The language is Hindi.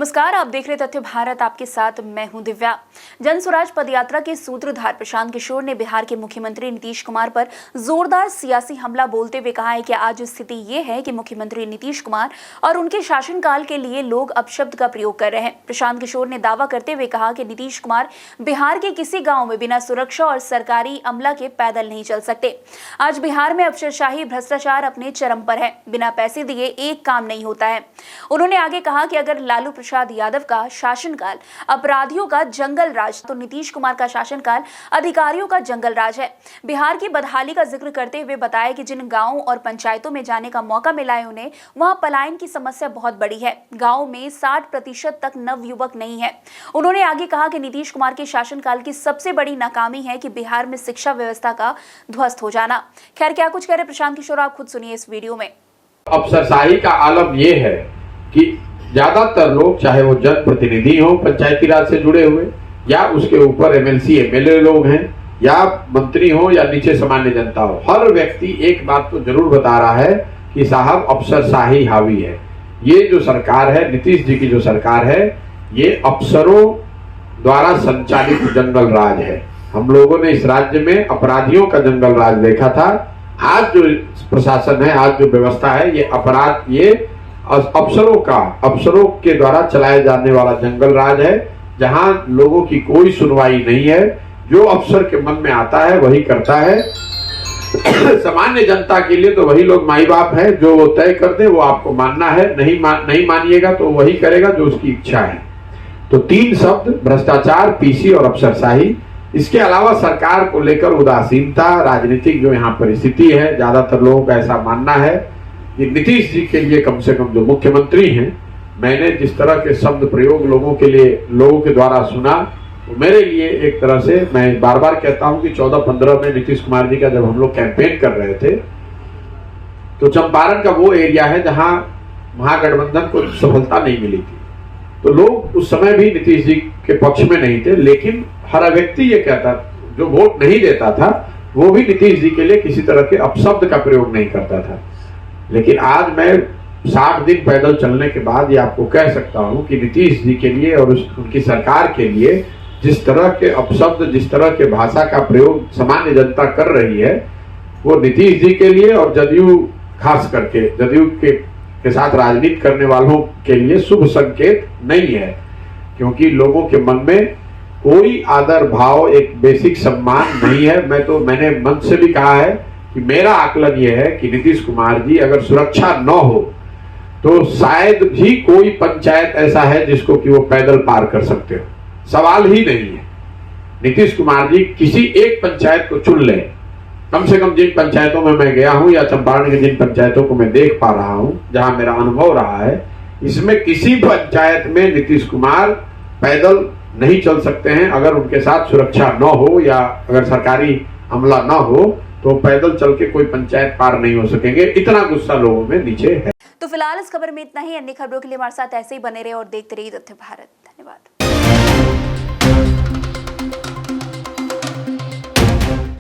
नमस्कार, आप देख रहे तथ्य भारत। आपके साथ मैं हूं दिव्या। जन स्वराज पदयात्रा के सूत्रधार प्रशांत किशोर ने बिहार के मुख्यमंत्री नीतीश कुमार पर जोरदार सियासी हमला बोलते हुए कहा है कि आज स्थिति ये है कि मुख्यमंत्री नीतीश कुमार और उनके शासनकाल के लिए लोग अपशब्द का प्रयोग कर रहे हैं। प्रशांत किशोर ने दावा करते हुए कहा कि नीतीश कुमार बिहार के किसी गाँव में बिना सुरक्षा और सरकारी अमला के पैदल नहीं चल सकते। आज बिहार में अफसरशाही भ्रष्टाचार अपने चरम पर है। बिना पैसे दिए एक काम नहीं होता है। उन्होंने आगे कहा कि अगर लालू प्रसाद यादव का शासनकाल अपराधियों का जंगल राज तो नीतीश कुमार का शासनकाल अधिकारियों का जंगल राज है। बिहार की बदहाली का जिक्र करते हुए बताया कि जिन गांवों और पंचायतों में जाने का मौका मिला है उन्हें वहां पलायन की समस्या बहुत बड़ी है। गांव में 60% तक नवयुवक नहीं है। उन्होंने आगे कहा कि नीतीश कुमार के शासनकाल की सबसे बड़ी नाकामी है कि बिहार में शिक्षा व्यवस्था का ध्वस्त हो जाना। खैर, क्या कुछ कह रहे प्रशांत किशोर, आप खुद सुनिए इस वीडियो में। अफसरशाही का आलम यह है कि ज्यादातर लोग, चाहे वो जनप्रतिनिधि हो पंचायती राज से जुड़े हुए, या उसके ऊपर एमएलसी एमएलए लोग हैं, या मंत्री हो, या नीचे सामान्य जनता हो, हर व्यक्ति एक बात तो जरूर बता रहा है कि साहब अफसरशाही हावी है। ये जो सरकार है, नीतीश जी की जो सरकार है, ये अफसरों द्वारा संचालित जंगल राज है। हम लोगों ने इस राज्य में अपराधियों का जंगल राज देखा था। आज जो प्रशासन है, आज जो व्यवस्था है, ये अफसरों के द्वारा चलाए जाने वाला जंगल राज है, जहां लोगों की कोई सुनवाई नहीं है। जो अफसर के मन में आता है वही करता है। सामान्य जनता के लिए तो वही लोग माई बाप है, जो वो तय कर दे वो आपको मानना है। नहीं मानिएगा तो वही करेगा जो उसकी इच्छा है। तो तीन शब्द, भ्रष्टाचार, पीसी और अफसरशाही। इसके अलावा सरकार को लेकर उदासीनता, राजनीतिक जो यहाँ परिस्थिति है, ज्यादातर लोगों का ऐसा मानना है कि नीतीश जी के लिए, कम से कम जो मुख्यमंत्री हैं, मैंने जिस तरह के शब्द प्रयोग लोगों के द्वारा सुना, तो मेरे लिए एक तरह से, मैं बार बार कहता हूं कि 14-15 में नीतीश कुमार जी का जब हम लोग कैंपेन कर रहे थे, तो चंपारण का वो एरिया है जहां महागठबंधन को सफलता नहीं मिली थी। तो लोग उस समय भी नीतीश जी के पक्ष में नहीं थे, लेकिन हर व्यक्ति ये कहता, जो वोट नहीं देता था, वो भी नीतीश जी के लिए किसी तरह के अपशब्द का प्रयोग नहीं करता था। लेकिन आज मैं 60 दिन पैदल चलने के बाद ये आपको कह सकता हूं कि नीतीश जी के लिए और उनकी सरकार के लिए जिस तरह के अपशब्द, जिस तरह के भाषा का प्रयोग सामान्य जनता कर रही है, वो नीतीश जी के लिए और जदयू, खास करके जदयू के साथ राजनीति करने वालों के लिए शुभ संकेत नहीं है। क्योंकि लोगों के मन में कोई आदर भाव, एक बेसिक सम्मान नहीं है। मैंने मन से भी कहा है कि मेरा आकलन यह है कि नीतीश कुमार जी, अगर सुरक्षा न हो तो शायद ही कोई पंचायत ऐसा है जिसको कि वो पैदल पार कर सकते हो। सवाल ही नहीं है। नीतीश कुमार जी किसी एक पंचायत को चुन लें, कम से कम जिन पंचायतों में मैं गया हूं, या चंपारण की जिन पंचायतों को मैं देख पा रहा हूं, जहां मेरा अनुभव रहा है, इसमें किसी पंचायत में नीतीश कुमार पैदल नहीं चल सकते हैं। अगर उनके साथ सुरक्षा न हो या अगर सरकारी अमला न हो तो पैदल चल के कोई पंचायत पार नहीं हो सकेंगे। इतना गुस्सा लोगों में नीचे है। तो फिलहाल इस खबर में इतना ही। अन्य खबरों के लिए हमारे साथ ऐसे ही बने रहे और देखते रहिए तथ्य भारत। धन्यवाद।